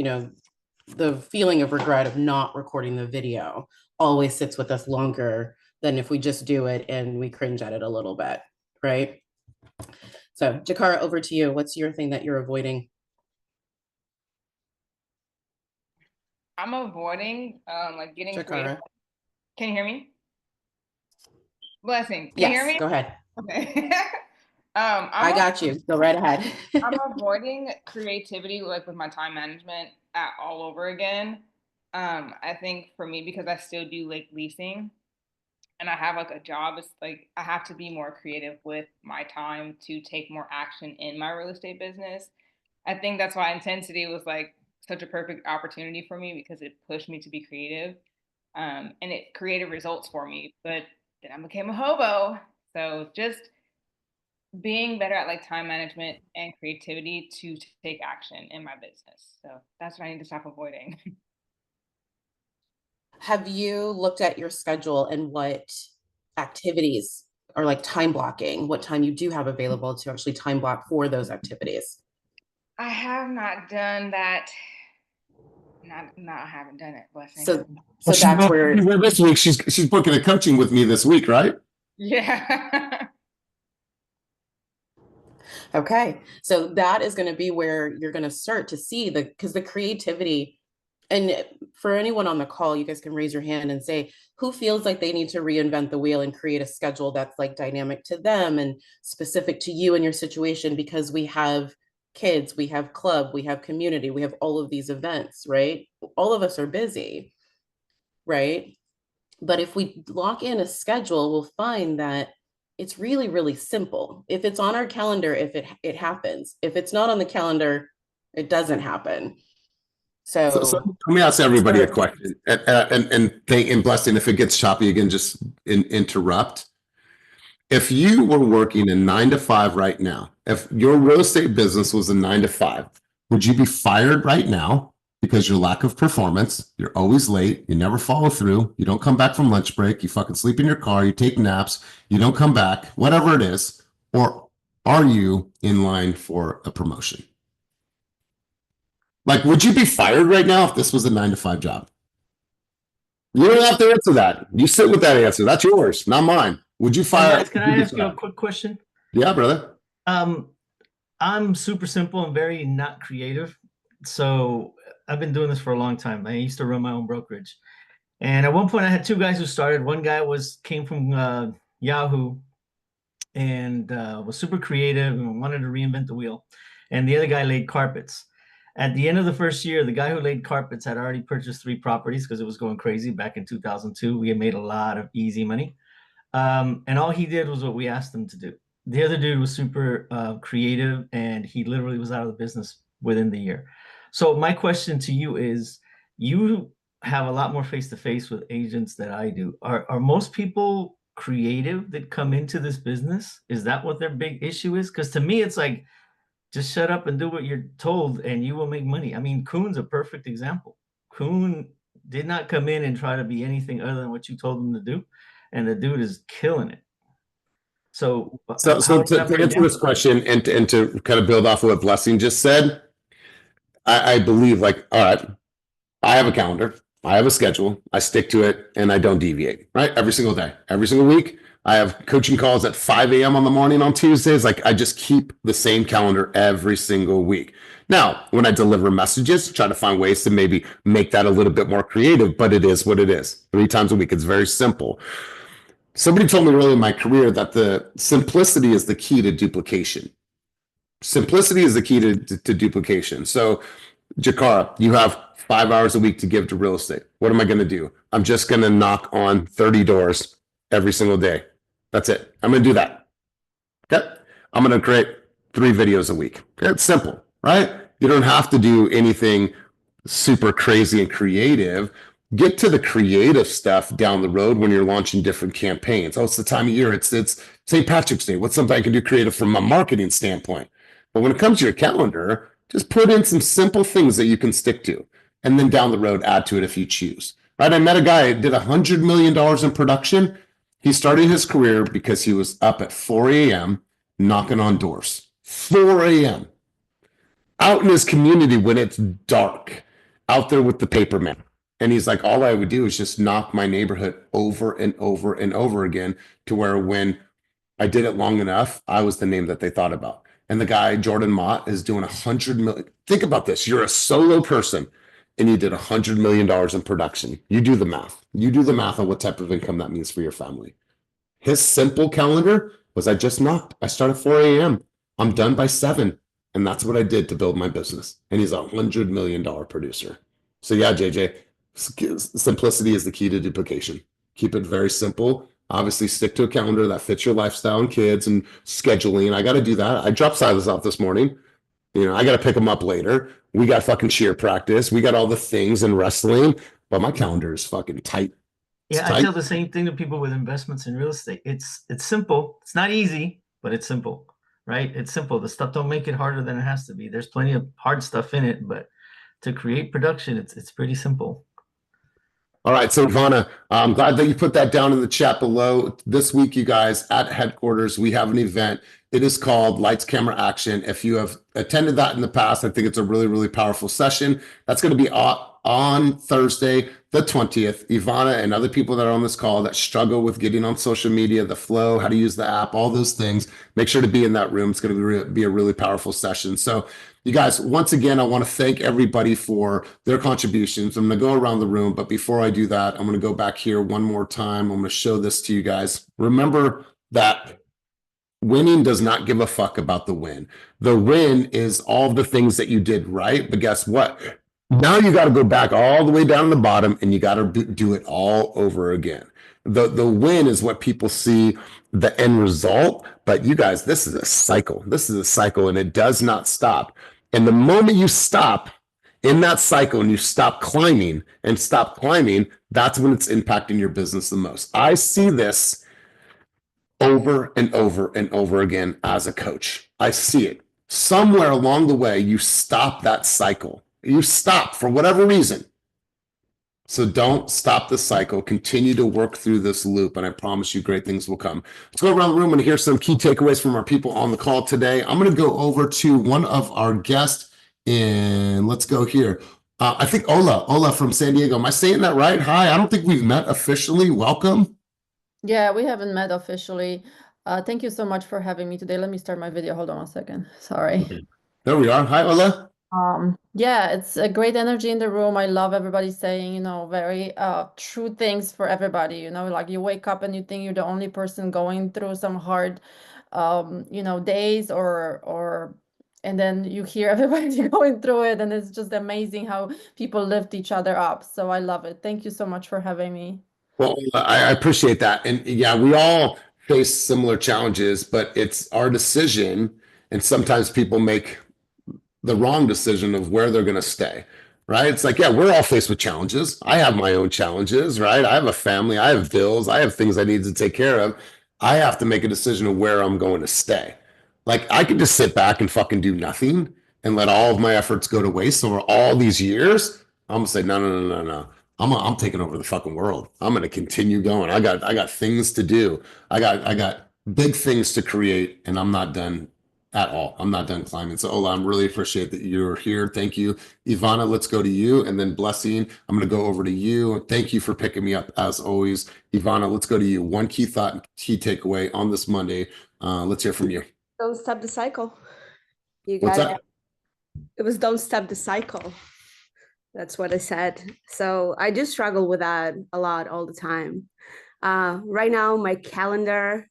the feeling of regret of not recording the video always sits with us longer than if we just do it and we cringe at it a little bit, right? So Jakara, over to you. What's your thing that you're avoiding? I'm avoiding like getting Jakara. Can you hear me? Blessing. Can you hear me? Go ahead. Okay. I got you. Go right ahead. I'm avoiding creativity like with my time management all over again. I think for me, because I still do like leasing and I have like a job, it's like I have to be more creative with my time to take more action in my real estate business. I think that's why intensity was like such a perfect opportunity for me, because it pushed me to be creative. And it created results for me. But then I became a hobo. So just being better at like time management and creativity to take action in my business. So that's what I need to stop avoiding. Have you looked at your schedule and what activities or like time blocking, what time you do have available to actually time block for those activities? I have not done that. No, I haven't done it. Blessing. So that's where this week she's booking a coaching with me this week, right? Yeah. Okay. So that is going to be where you're going to start to see because the creativity, and for anyone on the call, you guys can raise your hand and say, who feels like they need to reinvent the wheel and create a schedule that's like dynamic to them and specific to you and your situation, because we have kids, we have club, we have community, we have all of these events, right? All of us are busy, right? But if we lock in a schedule, we'll find that it's really, really simple. If it's on our calendar, if it happens. If it's not on the calendar, it doesn't happen. So let me ask everybody a question, and Blessing, if it gets choppy again, just interrupt. If you were working a 9 to 5 right now, if your real estate business was a 9 to 5, would you be fired right now because your lack of performance? You're always late. You never follow through. You don't come back from lunch break. You fucking sleep in your car. You take naps. You don't come back, whatever it is. Or are you in line for a promotion? Like, would you be fired right now if this was a 9 to 5 job? You don't have to answer that. You sit with that answer. That's yours, not mine. Would you fire? Can I ask you a quick question? Yeah, brother. I'm super simple and very not creative. So I've been doing this for a long time. I used to run my own brokerage. And at one point I had two guys who started. One guy came from Yahoo and was super creative and wanted to reinvent the wheel. And the other guy laid carpets. At the end of the first year, the guy who laid carpets had already purchased 3 properties because it was going crazy back in 2002. We had made a lot of easy money. And all he did was what we asked him to do. The other dude was super creative, and he literally was out of the business within the year. So my question to you is, you have a lot more face-to-face with agents than I do. Are most people creative that come into this business? Is that what their big issue is? Because to me, it's like, just shut up and do what you're told and you will make money. I mean, Kuhn's a perfect example. Kuhn did not come in and try to be anything other than what you told him to do. And the dude is killing it. So to answer this question and to kind of build off of what Blessing just said, I believe, like, all right, I have a calendar, I have a schedule, I stick to it, and I don't deviate, right? Every single day, every single week. I have coaching calls at 5 a.m. on the morning on Tuesdays. Like, I just keep the same calendar every single week. Now, when I deliver messages, try to find ways to maybe make that a little bit more creative, but it is what it is. 3 times a week. It's very simple. Somebody told me early in my career that the simplicity is the key to duplication. Simplicity is the key to duplication. So, Jakara, you have 5 hours a week to give to real estate. What am I going to do? I'm just going to knock on 30 doors every single day. That's it. I'm going to do that. Okay. I'm going to create 3 videos a week. It's simple, right? You don't have to do anything super crazy and creative. Get to the creative stuff down the road when you're launching different campaigns. Oh, it's the time of year. It's St. Patrick's Day. What's something I can do creative from a marketing standpoint? But when it comes to your calendar, just put in some simple things that you can stick to, and then down the road, add to it if you choose. Right? I met a guy who did $100 million in production. He started his career because he was up at 4 a.m. knocking on doors. 4 a.m. out in his community when it's dark, out there with the paper man. And he's like, all I would do is just knock my neighborhood over and over and over again, to where when I did it long enough, I was the name that they thought about. And the guy, Jordan Mott, is doing 100 million. Think about this. You're a solo person and you did $100 million in production. You do the math. You do the math on what type of income that means for your family. His simple calendar was, I just knocked. I start at 4 a.m. I'm done by 7. And that's what I did to build my business. And he's a $100 million producer. So yeah, JJ, simplicity is the key to duplication. Keep it very simple. Obviously, stick to a calendar that fits your lifestyle and kids and scheduling. I got to do that. I dropped Silas off this morning. You know, I got to pick him up later. We got fucking cheer practice. We got all the things in wrestling, but my calendar is fucking tight. Yeah, I tell the same thing to people with investments in real estate. It's simple. It's not easy, but it's simple, right? It's simple. The stuff don't make it harder than it has to be. There's plenty of hard stuff in it, but to create production, it's pretty simple. All right, so Ivana, I'm glad that you put that down in the chat below. This week, you guys, at headquarters, we have an event. It is called Lights, Camera, Action. If you have attended that in the past, I think it's a really, really powerful session. That's going to be on Thursday, the 20th. Ivana and other people that are on this call that struggle with getting on social media, the flow, how to use the app, all those things, make sure to be in that room. It's going to be a really powerful session. So you guys, once again, I want to thank everybody for their contributions. I'm going to go around the room, but before I do that, I'm going to go back here one more time. I'm going to show this to you guys. Remember that winning does not give a fuck about the win. The win is all the things that you did right, but guess what? Now you got to go back all the way down to the bottom and you got to do it all over again. The win is what people see, the end result, but you guys, this is a cycle. This is a cycle and it does not stop. And the moment you stop in that cycle and you stop climbing, that's when it's impacting your business the most. I see this over and over and over again as a coach. I see it. Somewhere along the way, you stop that cycle. You stop for whatever reason. So don't stop the cycle. Continue to work through this loop, and I promise you great things will come. Let's go around the room and hear some key takeaways from our people on the call today. I'm going to go over to one of our guests, and let's go here. I think Ola from San Diego. Am I saying that right? Hi, I don't think we've met officially. Welcome. Yeah, we haven't met officially. Thank you so much for having me today. Let me start my video. Hold on 1 second. Sorry. There we are. Hi, Ola. Yeah, it's a great energy in the room. I love everybody saying, very true things for everybody. Like you wake up and you think you're the only person going through some hard, days and then you hear everybody going through it, and it's just amazing how people lift each other up. So I love it. Thank you so much for having me. Well, I appreciate that. And yeah, we all face similar challenges, but it's our decision. And sometimes people make the wrong decision of where they're going to stay, right? It's like, yeah, we're all faced with challenges. I have my own challenges, right? I have a family, I have bills, I have things I need to take care of. I have to make a decision of where I'm going to stay. Like I could just sit back and fucking do nothing and let all of my efforts go to waste over all these years. I'm gonna say, no. I'm taking over the fucking world. I'm gonna continue going. I got things to do. I got big things to create, and I'm not done at all. I'm not done climbing. So Ola, I'm really appreciate that you're here. Thank you. Ivana, let's go to you. And then Blessing, I'm going to go over to you. Thank you for picking me up as always. Ivana, let's go to you. One key thought, key takeaway on this Monday. Let's hear from you. Don't stop the cycle. You What's got that? It was don't stop the cycle. That's what I said. So I do struggle with that a lot all the time. Right now, my calendar,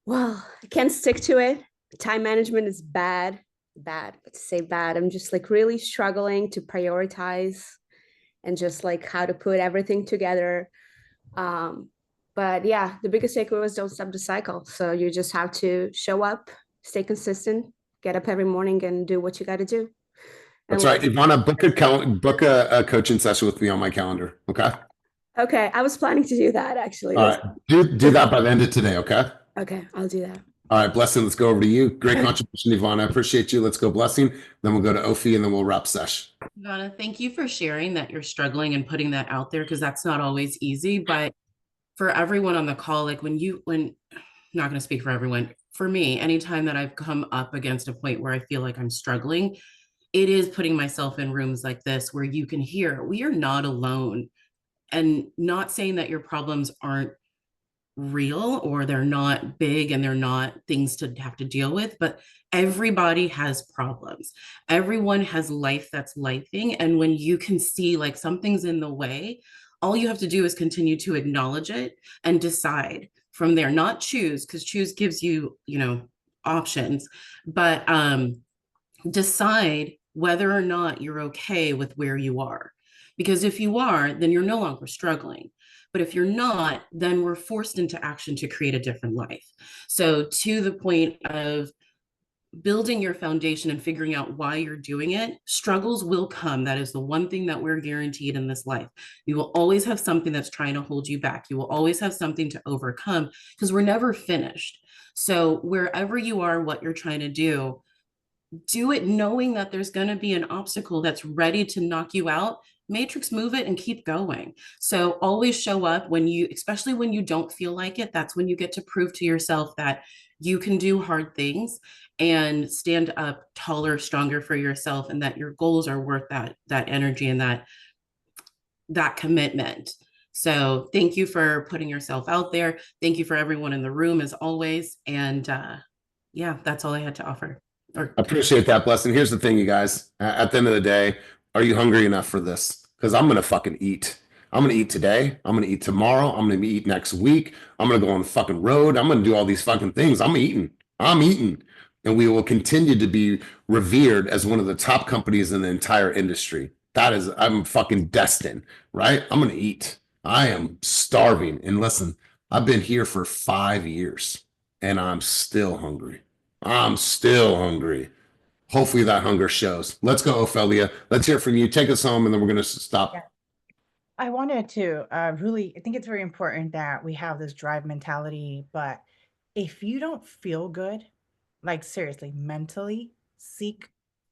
well, I can't stick to it. Time management is bad, to say bad. I'm just like really struggling to prioritize and just like how to put everything together. But yeah, the biggest takeaway was don't stop the cycle. So you just have to show up, stay consistent, get up every morning and do what you got to do. That's right. Ivana, book a coaching session with me on my calendar. Okay. Okay. I was planning to do that actually. All right. Do that by the end of today. Okay. Okay. I'll do that. All right. Blessing. Let's go over to you. Great contribution, Ivana. I appreciate you. Let's go Blessing. Then we'll go to Ophi and then we'll wrap sesh. Ivana, thank you for sharing that you're struggling and putting that out there, because that's not always easy. But for everyone on the call, like when I'm not going to speak for everyone, for me, anytime that I've come up against a point where I feel like I'm struggling, it is putting myself in rooms like this where you can hear we are not alone, and not saying that your problems aren't real or they're not big and they're not things to have to deal with, but everybody has problems. Everyone has life that's lifing. And when you can see like something's in the way, all you have to do is continue to acknowledge it and decide from there, not choose, because choose gives you, options, but decide whether or not you're okay with where you are. Because if you are, then you're no longer struggling. But if you're not, then we're forced into action to create a different life. So to the point of building your foundation and figuring out why you're doing it, struggles will come. That is the one thing that we're guaranteed in this life. You will always have something that's trying to hold you back. You will always have something to overcome, because we're never finished. So wherever you are, what you're trying to do it knowing that there's going to be an obstacle that's ready to knock you out. Matrix move it and keep going. So always show up especially when you don't feel like it. That's when you get to prove to yourself that you can do hard things and stand up taller, stronger for yourself, and that your goals are worth that energy and that commitment. So thank you for putting yourself out there. Thank you for everyone in the room as always. And yeah, that's all I had to offer. I appreciate that, Blessing. Here's the thing, you guys. At the end of the day, are you hungry enough for this? Because I'm going to fucking eat. I'm going to eat today. I'm going to eat tomorrow. I'm going to eat next week. I'm going to go on the fucking road. I'm going to do all these fucking things. I'm eating. And we will continue to be revered as one of the top companies in the entire industry. I'm fucking destined, right? I'm going to eat. I am starving. And listen, I've been here for 5 years and I'm still hungry. Hopefully that hunger shows. Let's go, Ophelia. Let's hear from you. Take us home, and then we're going to stop. Yeah. I wanted to I think it's very important that we have this drive mentality. But if you don't feel good, like seriously, mentally, seek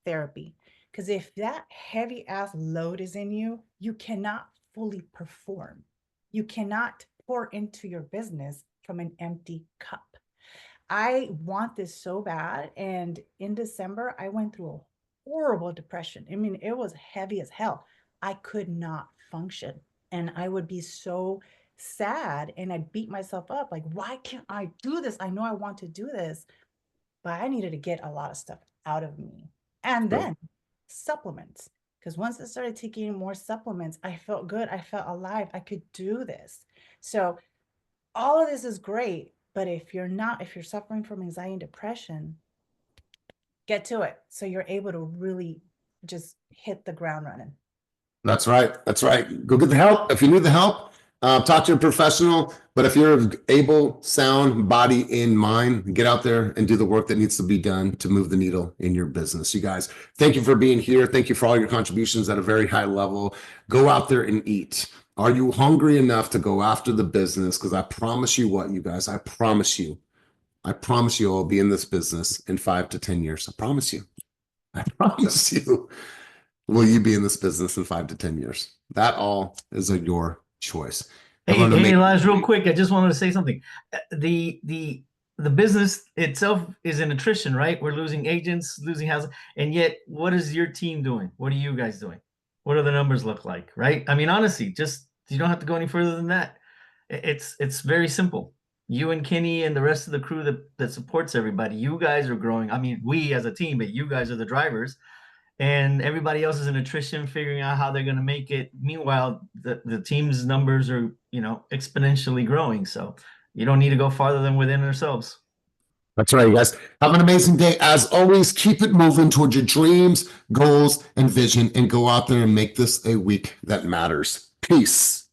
therapy. Because if that heavy ass load is in you, you cannot fully perform. You cannot pour into your business from an empty cup. I want this so bad. And in December, I went through a horrible depression. I mean, it was heavy as hell. I could not function. And I would be so sad and I'd beat myself up. Like, why can't I do this? I know I want to do this, but I needed to get a lot of stuff out of me. And then supplements. Because once I started taking more supplements, I felt good. I felt alive. I could do this. So all of this is great. But if you're suffering from anxiety and depression, get to it. So you're able to really just hit the ground running. That's right. Go get the help. If you need the help, talk to a professional. But if you're able, sound, body, in mind, get out there and do the work that needs to be done to move the needle in your business. You guys, thank you for being here. Thank you for all your contributions at a very high level. Go out there and eat. Are you hungry enough to go after the business? Because I promise you what, you guys, I promise you I'll be in this business in 5 to 10 years. I promise you. Will you be in this business in 5 to 10 years? That all is your choice. Hey, Elias, real quick, I just wanted to say something. The business itself is in attrition, right? We're losing agents, losing houses, and yet what is your team doing? What are you guys doing? What do the numbers look like, right? I mean, honestly, you don't have to go any further than that. It's very simple. You and Kenny and the rest of the crew that supports everybody, you guys are growing. I mean, we as a team, but you guys are the drivers. and everybody else is in attrition, figuring out how they're going to make it. Meanwhile, the team's numbers are, exponentially growing. So you don't need to go farther than within ourselves. That's right, you guys. Have an amazing day. As always, keep it moving towards your dreams, goals, and vision, and go out there and make this a week that matters. Peace.